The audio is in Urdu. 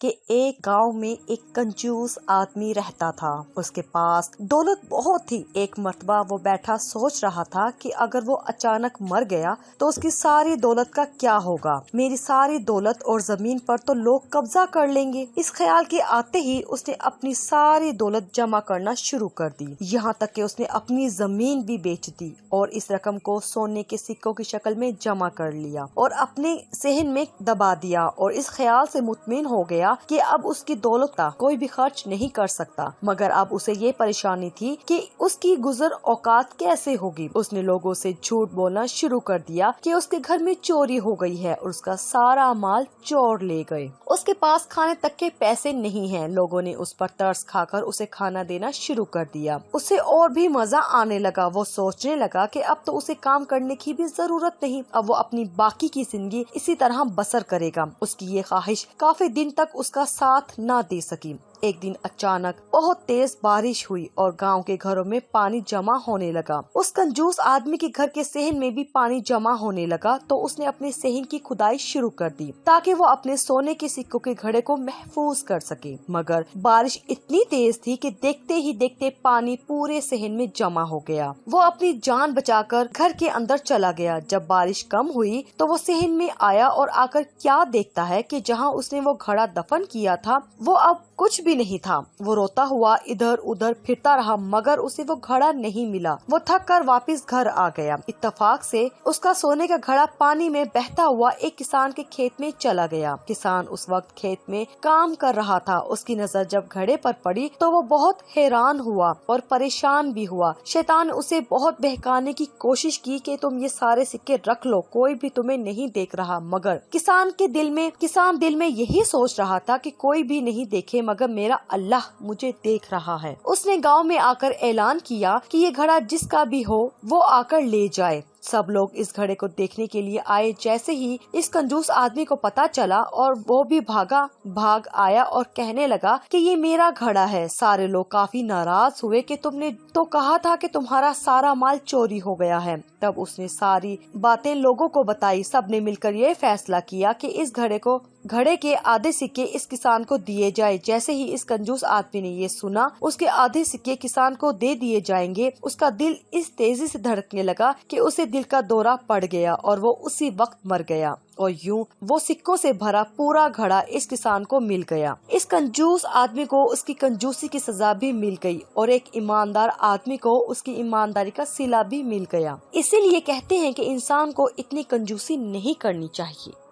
کہ ایک گاؤں میں ایک کنجوس آدمی رہتا تھا۔ اس کے پاس دولت بہت تھی۔ ایک مرتبہ وہ بیٹھا سوچ رہا تھا کہ اگر وہ اچانک مر گیا تو اس کی ساری دولت کا کیا ہوگا؟ میری ساری دولت اور زمین پر تو لوگ قبضہ کر لیں گے۔ اس خیال کے آتے ہی اس نے اپنی ساری دولت جمع کرنا شروع کر دی، یہاں تک کہ اس نے اپنی زمین بھی بیچ دی اور اس رقم کو سونے کے سکوں کی شکل میں جمع کر لیا اور اپنے صحن میں دبا دیا، اور اس خیال سے مطمئن ہو گیا کہ اب اس کی دولت کا کوئی بھی خرچ نہیں کر سکتا۔ مگر اب اسے یہ پریشانی تھی کہ اس کی گزر اوقات کیسے ہوگی۔ اس نے لوگوں سے جھوٹ بولنا شروع کر دیا کہ اس کے گھر میں چوری ہو گئی ہے اور اس کا سارا مال چور لے گئے۔ اس کے پاس کھانے تک کے پیسے نہیں ہیں۔ لوگوں نے اس پر ترس کھا کر اسے کھانا دینا شروع کر دیا۔ اسے اور بھی مزہ آنے لگا۔ وہ سوچنے لگا کہ اب تو اسے کام کرنے کی بھی ضرورت نہیں، اب وہ اپنی باقی کی زندگی اسی طرح بسر کرے گا۔ اس کی یہ خواہش کافی دن تک اس کا ساتھ نہ دے سکی۔ ایک دن اچانک بہت تیز بارش ہوئی اور گاؤں کے گھروں میں پانی جمع ہونے لگا۔ اس کنجوس آدمی کے گھر کے صحن میں بھی پانی جمع ہونے لگا تو اس نے اپنے صحن کی کھدائی شروع کر دی تاکہ وہ اپنے سونے کے سکوں کے گھڑے کو محفوظ کر سکے۔ مگر بارش اتنی تیز تھی کہ دیکھتے ہی دیکھتے پانی پورے صحن میں جمع ہو گیا۔ وہ اپنی جان بچا کر گھر کے اندر چلا گیا۔ جب بارش کم ہوئی تو وہ صحن میں آیا اور آ کر کیا دیکھتا ہے کہ جہاں اس نے وہ گھڑا دفن کیا تھا وہ اب کچھ بھی نہیں تھا۔ وہ روتا ہوا ادھر ادھر پھرتا رہا مگر اسے وہ گھڑا نہیں ملا۔ وہ تھک کر واپس گھر آ گیا۔ اتفاق سے اس کا سونے کا گھڑا پانی میں بہتا ہوا ایک کسان کے کھیت میں چلا گیا۔ کسان اس وقت کھیت میں کام کر رہا تھا۔ اس کی نظر جب گھڑے پر پڑی تو وہ بہت حیران ہوا اور پریشان بھی ہوا۔ شیطان نے اسے بہت بہکانے کی کوشش کی کہ تم یہ سارے سکے رکھ لو، کوئی بھی تمہیں نہیں دیکھ رہا، مگر کسان دل میں یہی سوچ رہا تھا کہ کوئی بھی نہیں دیکھے مگر میرا اللہ مجھے دیکھ رہا ہے۔ اس نے گاؤں میں آ کر اعلان کیا کہ یہ گھڑا جس کا بھی ہو وہ آ کر لے جائے۔ سب لوگ اس گھڑے کو دیکھنے کے لیے آئے۔ جیسے ہی اس کنجوس آدمی کو پتا چلا اور وہ بھی بھاگ آیا اور کہنے لگا کہ یہ میرا گھڑا ہے۔ سارے لوگ کافی ناراض ہوئے کہ تم نے تو کہا تھا کہ تمہارا سارا مال چوری ہو گیا ہے۔ تب اس نے ساری باتیں لوگوں کو بتائی۔ سب نے مل کر یہ فیصلہ کیا کہ اس گھڑے کے آدھے سکے اس کسان کو دیے جائے۔ جیسے ہی اس کنجوس آدمی نے یہ سنا اس کے آدھے سکے کسان کو دے دیے جائیں گے، اس کا دل اس تیزی سے دھڑکنے لگا کہ اسے دل کا دورہ پڑ گیا اور وہ اسی وقت مر گیا، اور یوں وہ سکوں سے بھرا پورا گھڑا اس کسان کو مل گیا۔ اس کنجوس آدمی کو اس کی کنجوسی کی سزا بھی مل گئی اور ایک ایماندار آدمی کو اس کی ایمانداری کا صلہ بھی مل گیا۔ اسی لیے کہتے ہیں کہ انسان کو اتنی کنجوسی نہیں کرنی چاہیے۔